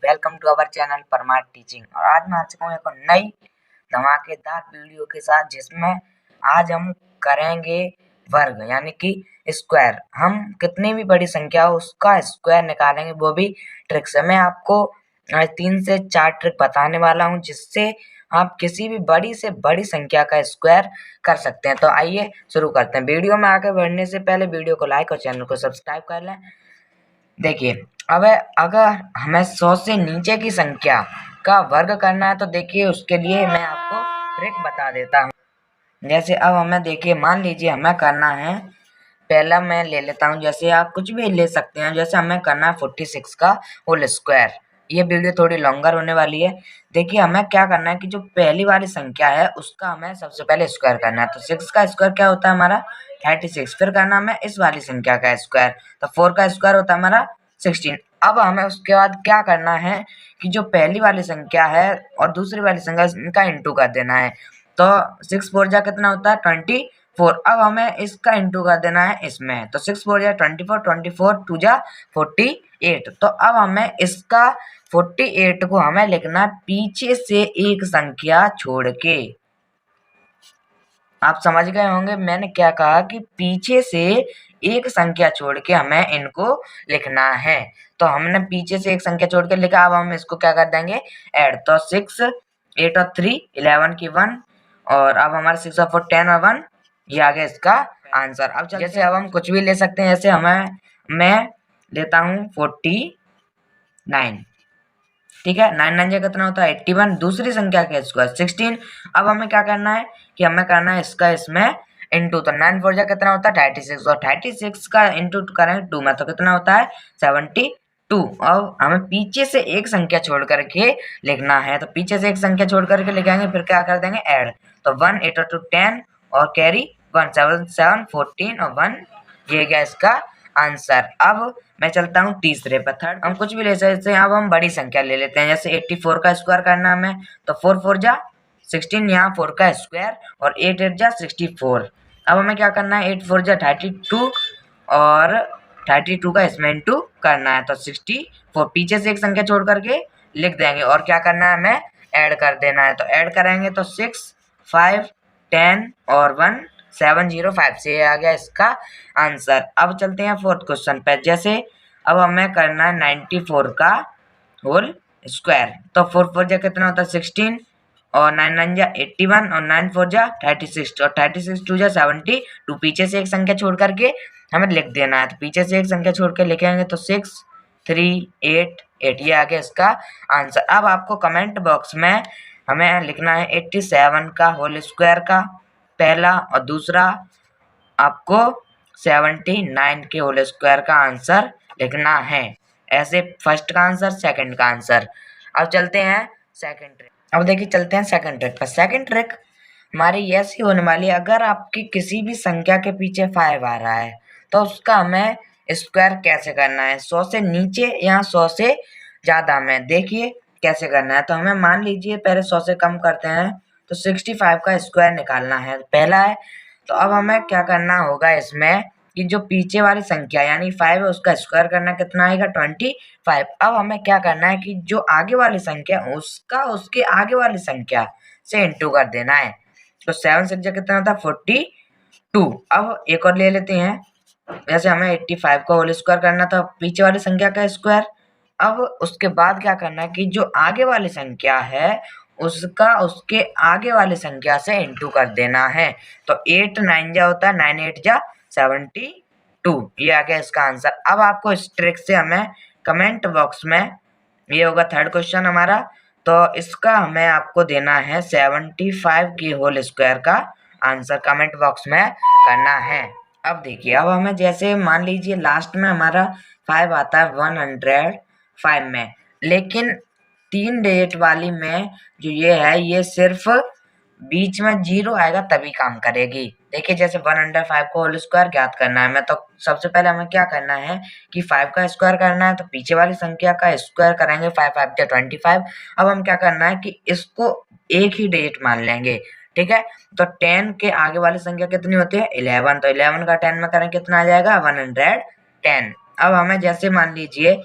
Welcome to our channel Parmar teaching. और आज मैं आ चुका हूँ एक नई धमाकेदार वीडियो के साथ, जिसमें आज हम करेंगे वर्ग यानी कि स्क्वायर। हम कितनी भी बड़ी संख्या हो उसका स्क्वायर निकालेंगे, वो भी ट्रिक से। मैं आपको 3 से 4 ट्रिक बताने वाला हूँ, जिससे आप किसी भी बड़ी से बड़ी संख्या का स्क्वायर कर सकते हैं। तो आइए शुरू करते हैं। वीडियो में आगे बढ़ने से पहले वीडियो को लाइक और चैनल को सब्सक्राइब कर लें। देखिए, अब अगर हमें 100 से नीचे की संख्या का वर्ग करना है तो देखिए उसके लिए मैं आपको ट्रिक बता देता हूँ। जैसे अब हमें देखिए, मान लीजिए हमें करना है, पहला मैं ले लेता हूँ, जैसे आप कुछ भी ले सकते हैं। जैसे हमें करना है 46 का होल स्क्वायर। ये वीडियो थोड़ी लॉन्गर होने वाली है। देखिए हमें क्या करना है कि जो पहली वाली संख्या है उसका हमें सबसे पहले स्क्वायर करना है। तो 6 का स्क्वायर क्या होता है हमारा 36। फिर करना हमें इस वाली संख्या का स्क्वायर, तो 4 का स्क्वायर होता है हमारा 16। अब हमें उसके बाद क्या करना है कि जो पहली वाली संख्या है और दूसरी वाली संख्या, इनका इंटू कर देना है। तो 6 4 जा कितना होता है 24। अब हमें इसका इंटू कर देना है इसमें। तो 6 4 जा 24, 24 2 जा 48। तो अब हमें इसका 48 को हमें लिखना पीछे से एक संख्या छोड़ के। आप समझ गए होंगे मैंने क्या कहा, कि पीछे से एक संख्या छोड़ के हमें इनको लिखना है। तो हमने पीछे से एक संख्या छोड़ के लिखा। अब हम इसको क्या कर देंगे, ऐड। तो 6 8 और 3 11 की 1, और अब हमारा 6 और 4 10 और 1, ये आ गया इसका आंसर। अब जैसे अब हम कुछ भी ले सकते हैं। जैसे मैं लेता हूँ 49, ठीक है। 9 9 कितना होता है 81। दूसरी संख्या का स्क्वायर 16। अब हमें क्या करना है कि हमें करना है इसका इसमें इंटू। तो 9 4 कितना होता है 36, और 36 का इंटू करें 2 में तो कितना होता है 72। अब हमें पीछे से एक संख्या छोड़ करके लिखना है। तो पीछे से एक संख्या छोड़ करके लिखेंगे, फिर क्या कर देंगे ऐड। तो 1 8 और 2 10 और कैरी 1 7 7 14 और 1, ये गया इसका आंसर। अब मैं चलता हूँ तीसरे पर, थर्ड। हम कुछ भी ले सकते हैं। अब हम बड़ी संख्या ले लेते हैं। जैसे 84 का स्क्वायर करना है हमें। तो 4 4 जा 16, यहाँ 4 का स्क्वायर, और 8 8 जा 64। अब हमें क्या करना है 8 4 जा 32, और 32 का इसमें इंटू करना है। तो 64 पीछे से एक संख्या छोड़ करके लिख देंगे, और क्या करना है हमें ऐड कर देना है। तो ऐड करेंगे तो 6 5 10 और 1 7 0 5 से ये आ गया इसका आंसर। अब चलते हैं फोर्थ क्वेश्चन पे। जैसे अब हमें करना है 94 का होल स्क्वायर। तो 4 4 जा कितना होता है 16, और 9 9 जा 81, और 9 4 जा 36, और 36 2 जा 70। तो पीछे से एक संख्या छोड़ करके हमें लिख देना है। तो पीछे से एक संख्या छोड़ के लिखेंगे तो 6 3 8 8, ये आ गया इसका आंसर। अब आपको कमेंट बॉक्स में हमें लिखना है 87 का होल स्क्वायर का पहला, और दूसरा आपको 79 के होल स्क्वायर का आंसर लिखना है। ऐसे फर्स्ट का आंसर, सेकंड का आंसर। अब चलते हैं सेकंड ट्रिक। अब देखिए चलते हैं सेकंड ट्रिक पर। सेकंड ट्रिक हमारी ऐसी होने वाली है, अगर आपकी किसी भी संख्या के पीछे 5 आ रहा है तो उसका हमें स्क्वायर कैसे करना है 100 से नीचे या 100 से ज़्यादा में। देखिए कैसे करना है। तो हमें मान लीजिए पहले 100 से कम करते हैं, तो 65 का स्क्वायर निकालना है पहला है। तो अब हमें क्या करना होगा इसमें कि जो पीछे वाली संख्या यानी 5 है उसका स्क्वायर करना, कितना आएगा 25। अब हमें क्या करना है कि जो आगे वाली संख्या उसका उसके आगे वाली संख्या से इंटू कर देना है। तो 7 6 कितना होता है 42। अब एक और ले लेते हैं। जैसे हमें 85 का होल स्क्वायर करना था, पीछे वाली संख्या का स्क्वायर। अब उसके बाद क्या करना है कि जो आगे वाली संख्या है उसका उसके आगे वाली संख्या से इंटू कर देना है। तो 8 9 जा होता है 9 8 जा 72, ये आ गया इसका आंसर। अब आपको इस ट्रिक से हमें कमेंट बॉक्स में, ये होगा थर्ड क्वेश्चन हमारा, तो इसका हमें आपको देना है 75 की होल स्क्वायर का आंसर कमेंट बॉक्स में करना है। अब देखिए, अब हमें जैसे मान लीजिए लास्ट में हमारा 5 आता है 105 में, लेकिन 3 डिजिट वाली में जो ये है ये सिर्फ बीच में 0 आएगा तभी काम करेगी। देखिए जैसे 105 को होल स्क्वायर ज्ञात करना है, मैं तो सबसे पहले हमें क्या करना है कि 5 का स्क्वायर करना है। तो पीछे वाली संख्या का स्क्वायर करेंगे 5 5 जा 25। अब हम क्या करना है कि इसको एक ही डिजिट मान लेंगे, ठीक है। तो 10 के आगे वाली संख्या कितनी होती है 11, तो 11 का 10 में करें कितना आ जाएगा 110। अब हमें जैसे मान लीजिए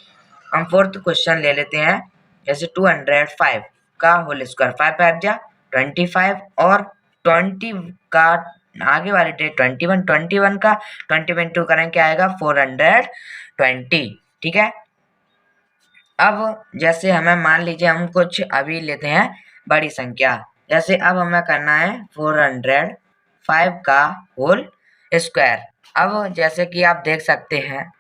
हम फोर्थ क्वेश्चन ले लेते हैं। जैसे 205 का होल स्क्वायर 5 5 जा 25 और 20 का आगे वाले डेट 21 का 20 करें क्या आएगा 420। ठीक है। अब जैसे हमें मान लीजिए हम कुछ अभी लेते हैं बड़ी संख्या, जैसे अब हमें करना है 405 का होल स्क्वायर। अब जैसे कि आप देख सकते हैं,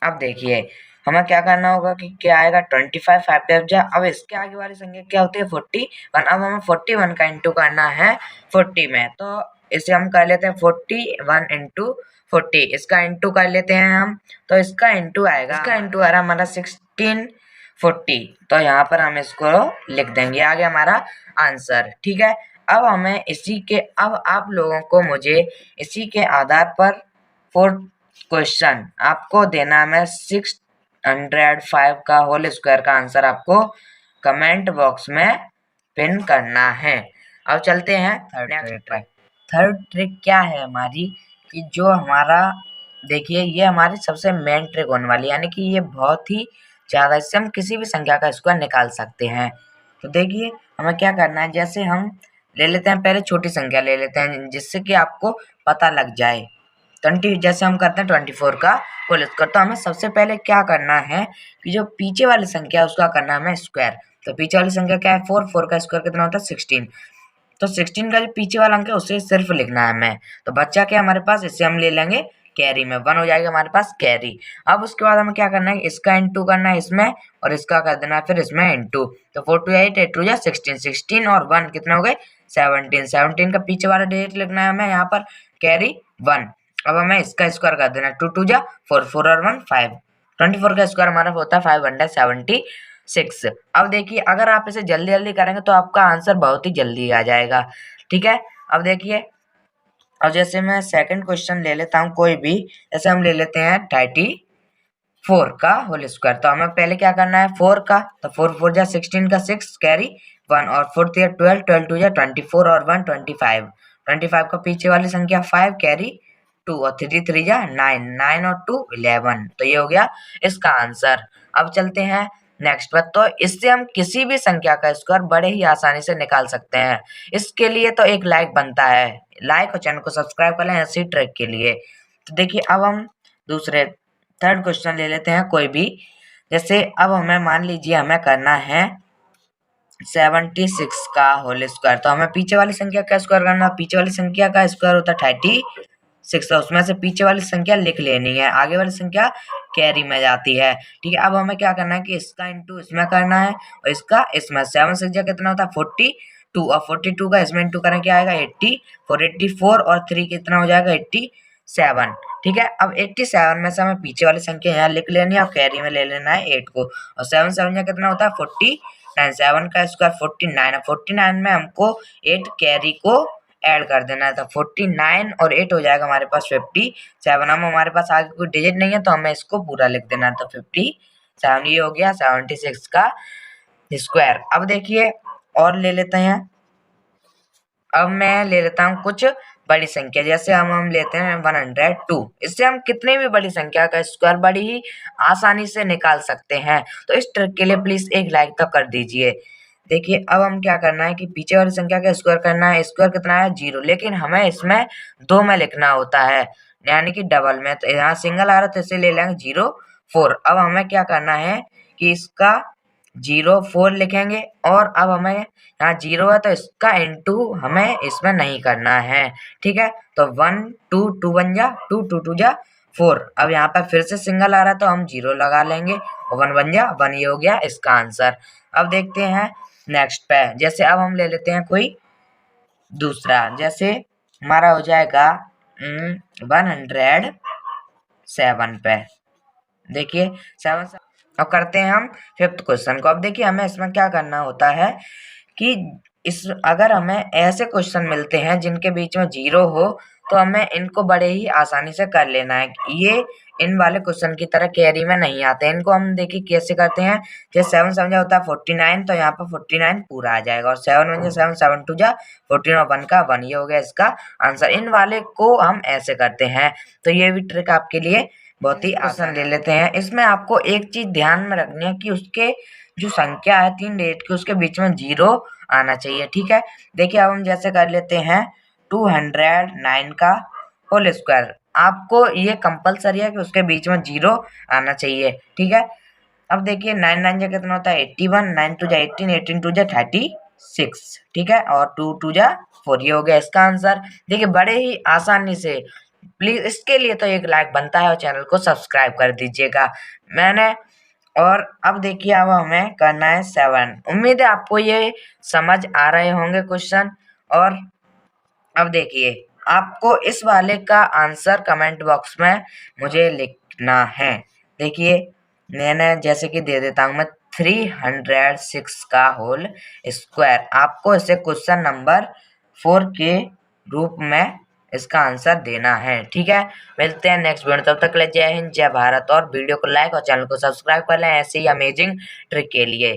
अब देखिए हमें क्या करना होगा कि क्या आएगा 25 5 जा, अब इसके आगे वाली संख्या क्या होती है 41। अब हमें 41 का इंटू करना है 40 में, तो इसे हम कर लेते हैं 41 इंटू 40, इसका इंटू कर लेते हैं हम, तो इसका इंटू आएगा, इसका इंटू आ रहा हमारा 1640, तो यहाँ पर हम इसको लिख देंगे, आ गया हमारा आंसर। ठीक है। अब हमें इसी के, अब आप लोगों को मुझे इसी के आधार पर फोर्थ क्वेश्चन आपको देना है 605 का होल स्क्वायर का आंसर आपको कमेंट बॉक्स में पिन करना है। अब चलते हैं थर्ड ट्रिक क्या है हमारी, कि जो हमारा देखिए ये हमारी सबसे मेन ट्रिक होने वाली, यानी कि ये बहुत ही ज़्यादा, इससे हम किसी भी संख्या का स्क्वायर निकाल सकते हैं। तो देखिए हमें क्या करना है, जैसे हम ले लेते हैं पहले छोटी संख्या ले लेते हैं जिससे कि आपको पता लग जाए। 20 जैसे हम करते हैं 24 का होल स्क्वायर, तो हमें सबसे पहले क्या करना है कि जो पीछे वाली संख्या है उसका करना है हमें स्क्वायर। तो पीछे वाली संख्या क्या है 4 का स्क्वायर कितना होता है 16, तो 16 का जो पीछे वाला अंक है उसे सिर्फ लिखना है हमें। तो बच्चा क्या हमारे पास, इससे हम ले लेंगे कैरी में 1 हो जाएगा हमारे पास कैरी। अब उसके बाद हमें क्या करना है, इसका इंटू करना है इसमें और इसका कर देना है फिर इसमें इंटू, तो 4 2 8 8 2 16, 16 और 1 कितना हो गए 17, 17 का पीछे वाला डिजिट लिखना है हमें यहाँ पर कैरी 1। अब हमें इसका स्क्वायर कर देना है 2 2 4 4 और 1 5, 24 का स्क्वायर हमारा होता है 576। अब देखिए अगर आप इसे जल्दी जल्दी करेंगे तो आपका आंसर बहुत ही जल्दी आ जाएगा। ठीक है। अब देखिए, और जैसे मैं सेकंड क्वेश्चन ले लेता हूँ कोई भी, जैसे हम ले लेते हैं 34 का होल स्क्वायर, तो हमें पहले क्या करना है 4 का, तो 4 4 जा 16 का 6 कैरी 1 और 4 3 12 12 2 जा 24 और 1 25, 25 का पीछे वाली संख्या 5 कैरी 2 और 3 3 जा 9, 9 और 2 11, तो ये हो गया इसका आंसर। अब चलते हैं नेक्स्ट पर, तो इससे हम किसी भी संख्या का स्क्वायर बड़े ही आसानी से निकाल सकते हैं। इसके लिए तो एक लाइक बनता है, लाइक और चैनल को सब्सक्राइब कर लें ऐसी ट्रिक के लिए। तो देखिए अब हम दूसरे थर्ड क्वेश्चन ले लेते हैं कोई भी, जैसे अब हमें मान लीजिए हमें करना है 76 का होल स्क्वायर, तो हमें पीछे वाली संख्या का स्क्वायर करना, पीछे वाली संख्या का स्क्वायर होता है 36, तो उसमें से पीछे वाली संख्या लिख लेनी है, आगे वाली संख्या कैरी में जाती है। ठीक है। अब हमें क्या करना है कि इसका इंटू इसमें करना है और इसका इसमें, 7 से कितना होता है 42 और 42 का इसमें इंटू करें क्या आएगा 80, 484 और 3 कितना हो जाएगा 87। ठीक है। अब 87 में से हमें पीछे वाली संख्या यहाँ लिख लेनी है और कैरी में ले लेना है 8 को, और 7 7 कितना होता है 49, 7 का स्क्वायर 49 और 49 में हमको 8 कैरी को ऐड कर देना है, तो 49 और 8 हो जाएगा हमारे पास 57। हम हमारे पास आगे कोई डिजिट नहीं है तो हमें इसको पूरा लिख देना है, तो 57 ये हो गया 76 का स्क्वायर। अब देखिए और ले लेते हैं, अब मैं ले लेता हूँ कुछ बड़ी संख्या, जैसे हम लेते हैं 102, इससे हम कितनी भी बड़ी संख्या का स्क्वायर बड़ी ही आसानी से निकाल सकते हैं। तो इस ट्रिक के लिए प्लीज एक लाइक तो कर दीजिए। देखिए अब हम क्या करना है कि पीछे वाली संख्या का स्क्वायर करना है, स्क्वायर कितना है 0, लेकिन हमें इसमें 2 में लिखना होता है यानी कि डबल में, तो यहाँ सिंगल आ रहा है तो इसे ले लेंगे 04। अब हमें क्या करना है कि इसका 04 लिखेंगे, और अब हमें यहाँ 0 है तो इसका इंटू हमें इसमें नहीं करना है। ठीक है। तो 1 2 2 बन जा 2 2 2 जा 4, अब यहाँ पर फिर से सिंगल आ रहा है तो हम 0 लगा लेंगे और 1 बन जा 1, ये हो गया इसका आंसर। अब देखते हैं नेक्स्ट पे, जैसे अब हम ले लेते हैं कोई दूसरा, जैसे हमारा हो जाएगा 107 पे, देखिए 7। अब करते हैं हम फिफ्थ क्वेश्चन को। अब देखिए हमें इसमें क्या करना होता है कि इस अगर हमें ऐसे क्वेश्चन मिलते हैं जिनके बीच में 0 हो तो हमें इनको बड़े ही आसानी से कर लेना है। ये इन वाले क्वेश्चन की तरह कैरी में नहीं आते, इनको हम देखिए कैसे करते हैं। जैसे 7 7 होता है 49, तो यहाँ पर 49 पूरा आ जाएगा, और 7 1 7 7 2 14 और 1 का 1, ये हो गया इसका आंसर। इन वाले को हम ऐसे करते हैं, तो ये भी ट्रिक आपके लिए बहुत ही आसान ले लेते हैं। इसमें आपको एक चीज ध्यान में रखनी है कि उसके जो संख्या है 3 डिजिट की उसके बीच में 0 आना चाहिए। ठीक है, देखिए अब हम जैसे कर लेते हैं 209 का होल स्क्वायर। आपको ये कंपलसरी है कि उसके बीच में 0 आना चाहिए। ठीक है, अब देखिए 9 9 जा कितना होता है 81, 9 2 जा 18, 18 2 जा 36। ठीक है, और 2 2 जा 4, ये हो गया इसका आंसर। देखिए बड़े ही आसानी से, प्लीज इसके लिए तो एक लाइक बनता है और चैनल को सब्सक्राइब कर दीजिएगा। मैंने और अब देखिए अब हमें करना है 7। उम्मीद है आपको ये समझ आ रहे होंगे क्वेश्चन। और अब देखिए आपको इस वाले का आंसर कमेंट बॉक्स में मुझे लिखना है। देखिए मैंने जैसे कि दे देता हूँ मैं 306 का होल स्क्वायर। आपको इसे क्वेश्चन नंबर 4 के रूप में इसका आंसर देना है। ठीक है, मिलते हैं नेक्स्ट वीडियो, तब तक के लिए जय हिंद जय भारत। और वीडियो को लाइक और चैनल को सब्सक्राइब कर लें ऐसे ही अमेजिंग ट्रिक के लिए।